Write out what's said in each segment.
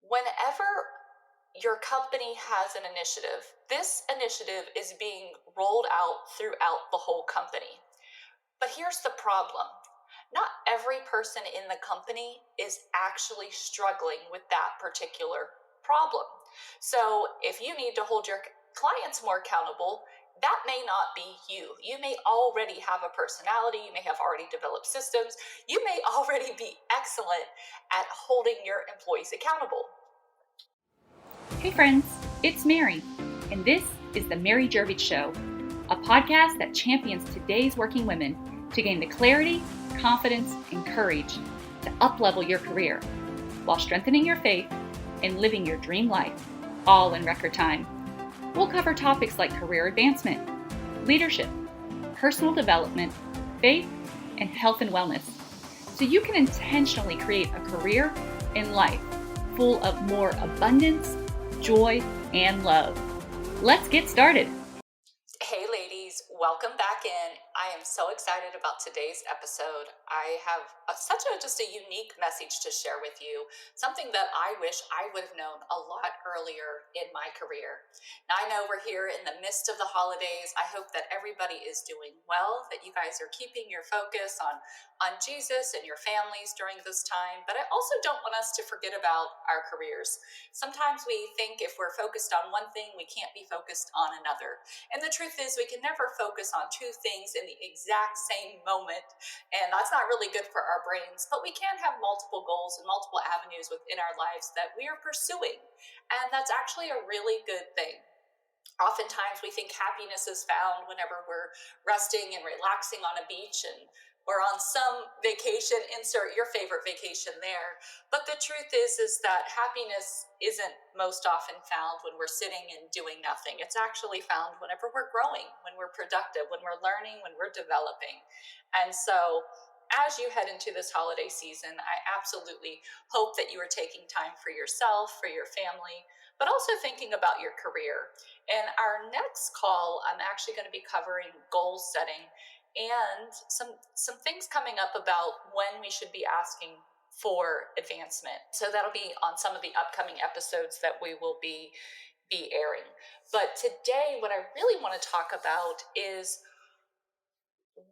Whenever your company has an initiative, this initiative is being rolled out throughout the whole company. But here's the problem. Not every person in the company is actually struggling with that particular problem. So if you need to hold your clients more accountable, that may not be you. You may already have a personality. You may have already developed systems. You may already be excellent at holding your employees accountable. Hey friends, it's Mary, and this is the Mary Guirovich Show, a podcast that champions today's working women to gain the clarity, confidence, and courage to up-level your career while strengthening your faith and living your dream life, all in record time. We'll cover topics like career advancement, leadership, personal development, faith, and health and wellness, so you can intentionally create a career and life full of more abundance, joy, and love. Let's get started. Hey ladies, welcome back in. I am so excited about today's episode. I have just a unique message to share with you, something that I wish I would have known a lot earlier in my career. Now I know we're here in the midst of the holidays. I hope that everybody is doing well, that you guys are keeping your focus on Jesus and your families during this time, but I also don't want us to forget about our careers. Sometimes we think if we're focused on one thing, we can't be focused on another. And the truth is we can never focus on two things in the exact same moment, and that's not really good for our brains, but we can have multiple goals and multiple avenues within our lives that we are pursuing, and that's actually a really good thing. Oftentimes we think happiness is found whenever we're resting and relaxing on a beach and we're on some vacation, insert your favorite vacation there. But the truth is that happiness isn't most often found when we're sitting and doing nothing. It's actually found whenever we're growing, when we're productive, when we're learning, when we're developing. And so as you head into this holiday season, I absolutely hope that you are taking time for yourself, for your family, but also thinking about your career. In our next call, I'm actually going to be covering goal setting and some things coming up about when we should be asking for advancement. So that'll be on some of the upcoming episodes that we will be airing. But today, what I really want to talk about is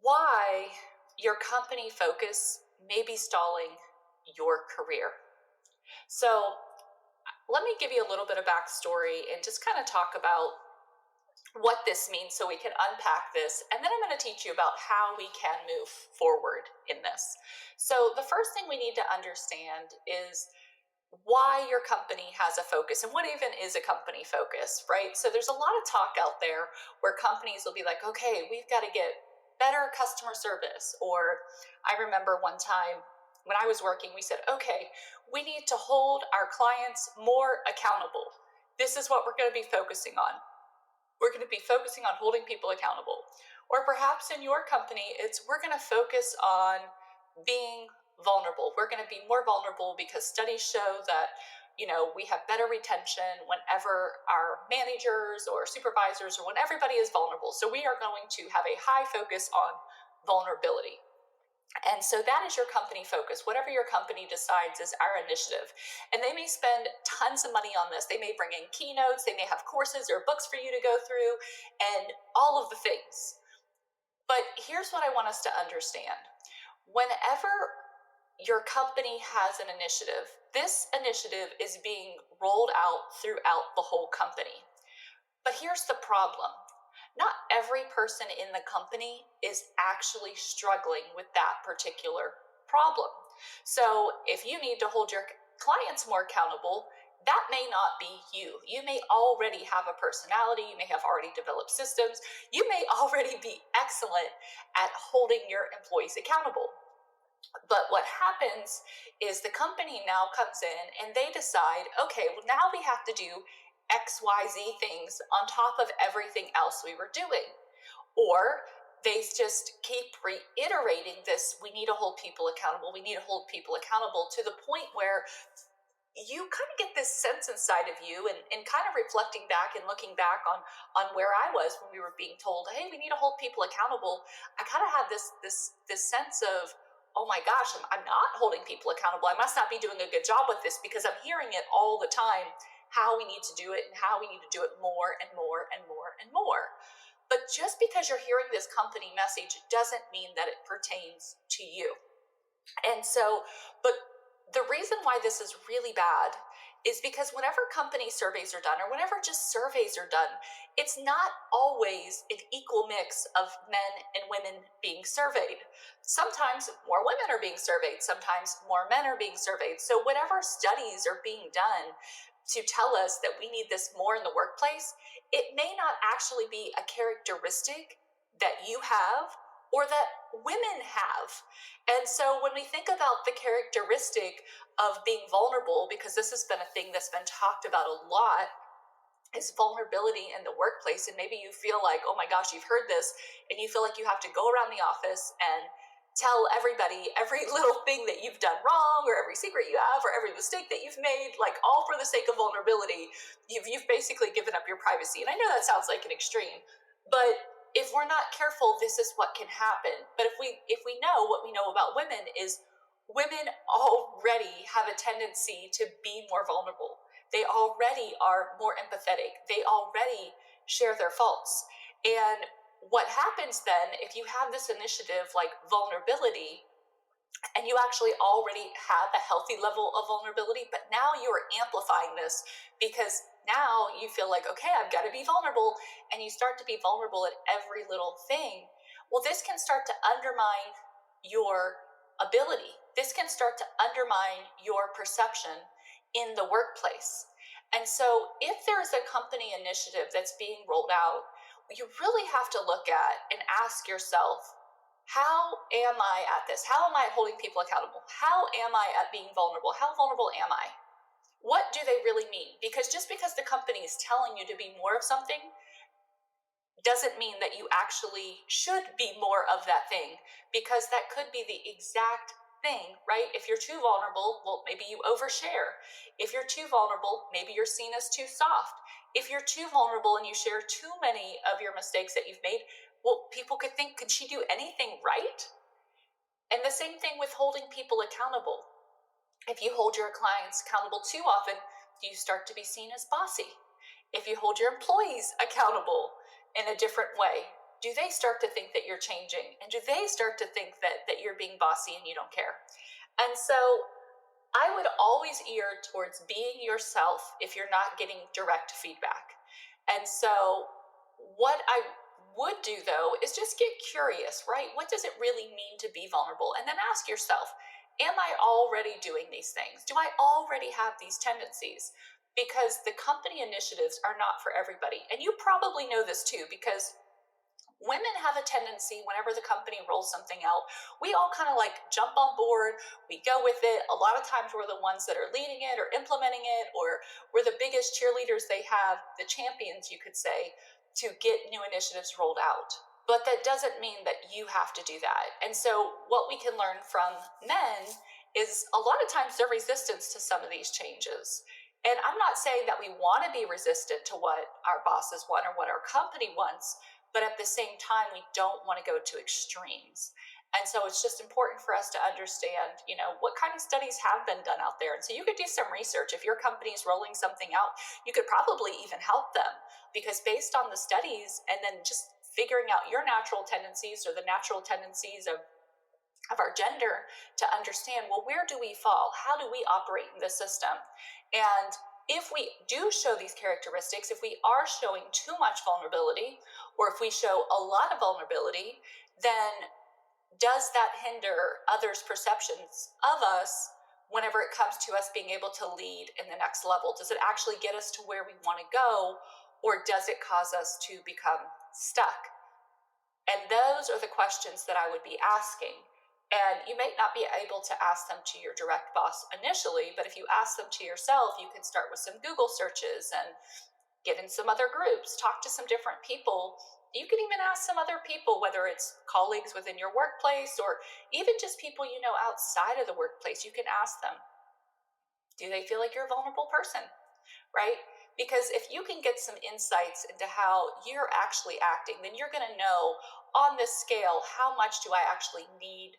why your company focus may be stalling your career. So let me give you a little bit of backstory and just kind of talk about what this means so we can unpack this, and then I'm going to teach you about how we can move forward in this. So the first thing we need to understand is why your company has a focus and what even is a company focus, right? So there's a lot of talk out there where companies will be like, okay, we've got to get better customer service. Or I remember one time when I was working, we said, okay, we need to hold our clients more accountable. This is what we're going to be focusing on. We're going to be focusing on holding people accountable. Or perhaps in your company, we're going to focus on being vulnerable. We're going to be more vulnerable because studies show that, we have better retention whenever our managers or supervisors or when everybody is vulnerable. So we are going to have a high focus on vulnerability. And so that is your company focus. Whatever your company decides is our initiative. And they may spend tons of money on this. They may bring in keynotes. They may have courses or books for you to go through and all of the things. But here's what I want us to understand. Whenever your company has an initiative, this initiative is being rolled out throughout the whole company. But here's the problem. Not every person in the company is actually struggling with that particular problem. So if you need to hold your clients more accountable, that may not be you. You may already have a personality. You may have already developed systems. You may already be excellent at holding your employees accountable. But what happens is the company now comes in and they decide, okay, well, now we have to do XYZ things on top of everything else we were doing. Or they just keep reiterating this, we need to hold people accountable, we need to hold people accountable, to the point where you kind of get this sense inside of you, and kind of reflecting back and looking back on where I was when we were being told, hey, we need to hold people accountable. I kind of had this sense of, oh my gosh, I'm not holding people accountable. I must not be doing a good job with this because I'm hearing it all the time, how we need to do it and how we need to do it more and more and more and more. But just because you're hearing this company message doesn't mean that it pertains to you. And so, but the reason why this is really bad is because whenever company surveys are done, or whenever just surveys are done, it's not always an equal mix of men and women being surveyed. Sometimes more women are being surveyed, sometimes more men are being surveyed. So whatever studies are being done to tell us that we need this more in the workplace, it may not actually be a characteristic that you have or that women have. And so when we think about the characteristic of being vulnerable, because this has been a thing that's been talked about a lot, is vulnerability in the workplace. And maybe you feel like, oh my gosh, you've heard this, and you feel like you have to go around the office and tell everybody every little thing that you've done wrong, or every secret you have, or every mistake that you've made, like all for the sake of vulnerability. You've basically given up your privacy. And I know that sounds like an extreme, but if we're not careful, this is what can happen. But if we know what we know about women is women already have a tendency to be more vulnerable. They already are more empathetic. They already share their faults. And what happens then, if you have this initiative like vulnerability, and you actually already have a healthy level of vulnerability, but now you are amplifying this because now you feel like, okay, I've got to be vulnerable, and you start to be vulnerable at every little thing. Well, this can start to undermine your ability. This can start to undermine your perception in the workplace. And so if there's a company initiative that's being rolled out, you really have to look at and ask yourself, how am I at this? How am I holding people accountable? How am I at being vulnerable? How vulnerable am I? What do they really mean? Because just because the company is telling you to be more of something doesn't mean that you actually should be more of that thing, because that could be the exact thing, right? If you're too vulnerable, well, maybe you overshare. If you're too vulnerable, maybe you're seen as too soft. If you're too vulnerable and you share too many of your mistakes that you've made, well, people could think, could she do anything right? And the same thing with holding people accountable. If you hold your clients accountable too often, you start to be seen as bossy. If you hold your employees accountable in a different way, do they start to think that you're changing? And do they start to think that you're being bossy and you don't care? And so I would always err towards being yourself if you're not getting direct feedback. And so what I would do though is just get curious, right? What does it really mean to be vulnerable? And then ask yourself, am I already doing these things? Do I already have these tendencies? Because the company initiatives are not for everybody. And you probably know this too, because women have a tendency, whenever the company rolls something out, we all kind of like jump on board, we go with it. A lot of times we're the ones that are leading it or implementing it, or we're the biggest cheerleaders they have, the champions, you could say, to get new initiatives rolled out. But that doesn't mean that you have to do that. And so what we can learn from men is a lot of times their resistance to some of these changes. And I'm not saying that we want to be resistant to what our bosses want or what our company wants, but at the same time, we don't want to go to extremes. And so it's just important for us to understand, what kind of studies have been done out there. And so you could do some research. If your company is rolling something out, you could probably even help them, because based on the studies and then just figuring out your natural tendencies or the natural tendencies of our gender, to understand, well, where do we fall? How do we operate in the system? And if we do show these characteristics, if we are showing too much vulnerability, or if we show a lot of vulnerability, then does that hinder others' perceptions of us whenever it comes to us being able to lead in the next level? Does it actually get us to where we want to go, or does it cause us to become stuck? And those are the questions that I would be asking. And you may not be able to ask them to your direct boss initially, but if you ask them to yourself, you can start with some Google searches and get in some other groups, talk to some different people. You can even ask some other people, whether it's colleagues within your workplace or even just people you know outside of the workplace. You can ask them, do they feel like you're a vulnerable person, right? Because if you can get some insights into how you're actually acting, then you're going to know on this scale, how much do I actually need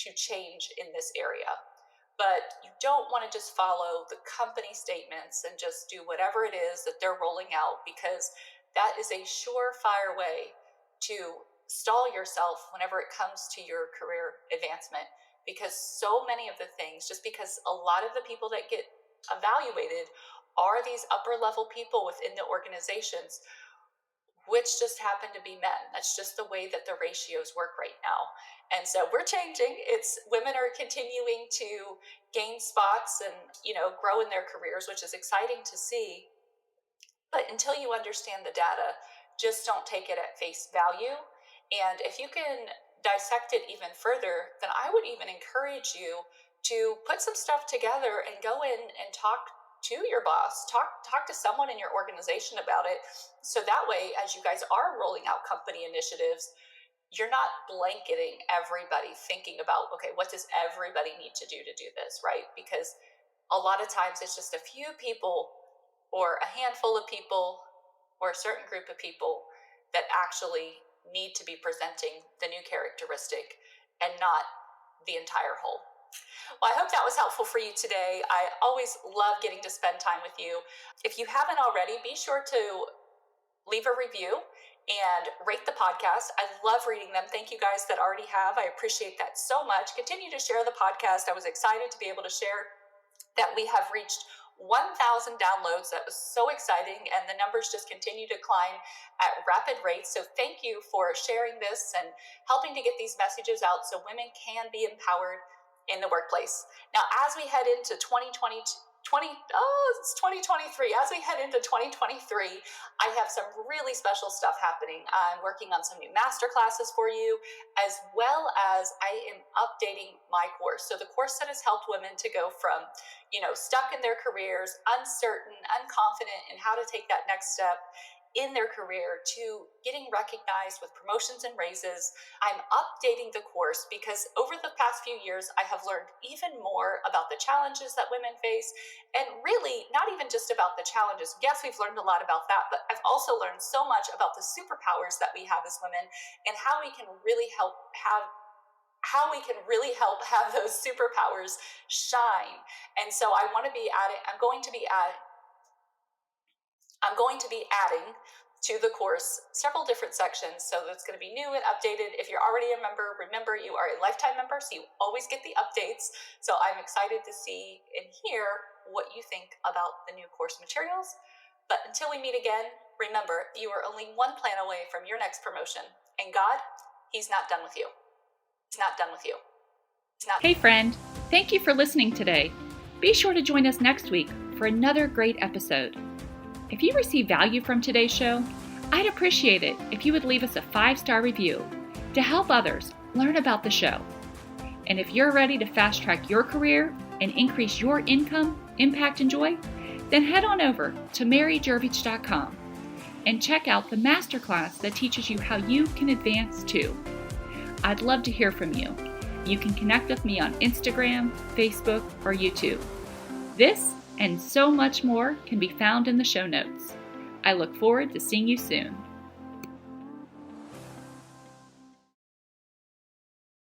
to change in this area. But you don't want to just follow the company statements and just do whatever it is that they're rolling out, because that is a surefire way to stall yourself whenever it comes to your career advancement. Because so many of the things, just because a lot of the people that get evaluated are these upper level people within the organizations, which just happen to be men. That's just the way that the ratios work right now. And so we're changing. It's women are continuing to gain spots and, grow in their careers, which is exciting to see. But until you understand the data, just don't take it at face value. And if you can dissect it even further, then I would even encourage you to put some stuff together and go in and talk to your boss, talk to someone in your organization about it. So that way, as you guys are rolling out company initiatives, you're not blanketing everybody thinking about, okay, what does everybody need to do this, right? Because a lot of times it's just a few people or a handful of people or a certain group of people that actually need to be presenting the new characteristic and not the entire whole. Well, I hope that was helpful for you today. I always love getting to spend time with you. If you haven't already, be sure to leave a review and rate the podcast. I love reading them. Thank you guys that already have. I appreciate that so much. Continue to share the podcast. I was excited to be able to share that we have reached 1,000 downloads. That was so exciting, and the numbers just continue to climb at rapid rates. So thank you for sharing this and helping to get these messages out so women can be empowered in the workplace. Now, as we head into 2023, as we head into 2023, I have some really special stuff happening. I'm working on some new master classes for you, as well as I am updating my course. So the course that has helped women to go from, stuck in their careers, uncertain, unconfident in how to take that next step in their career, to getting recognized with promotions and raises. I'm updating the course because over the past few years, I have learned even more about the challenges that women face, and really not even just about the challenges. Yes, we've learned a lot about that, but I've also learned so much about the superpowers that we have as women and how we can really help have those superpowers shine. And so I'm going to be adding to the course several different sections, so that's going to be new and updated. If you're already a member, remember you are a lifetime member, so you always get the updates. So I'm excited to see and hear what you think about the new course materials. But until we meet again, remember, you are only one plan away from your next promotion, and God, He's not done with you. He's not done with you. Hey friend, thank you for listening today. Be sure to join us next week for another great episode. If you receive value from today's show, I'd appreciate it if you would leave us a 5-star review to help others learn about the show. And if you're ready to fast track your career and increase your income, impact, and joy, then head on over to maryguirovich.com and check out the masterclass that teaches you how you can advance too. I'd love to hear from you. You can connect with me on Instagram, Facebook, or YouTube. This and so much more can be found in the show notes. I look forward to seeing you soon.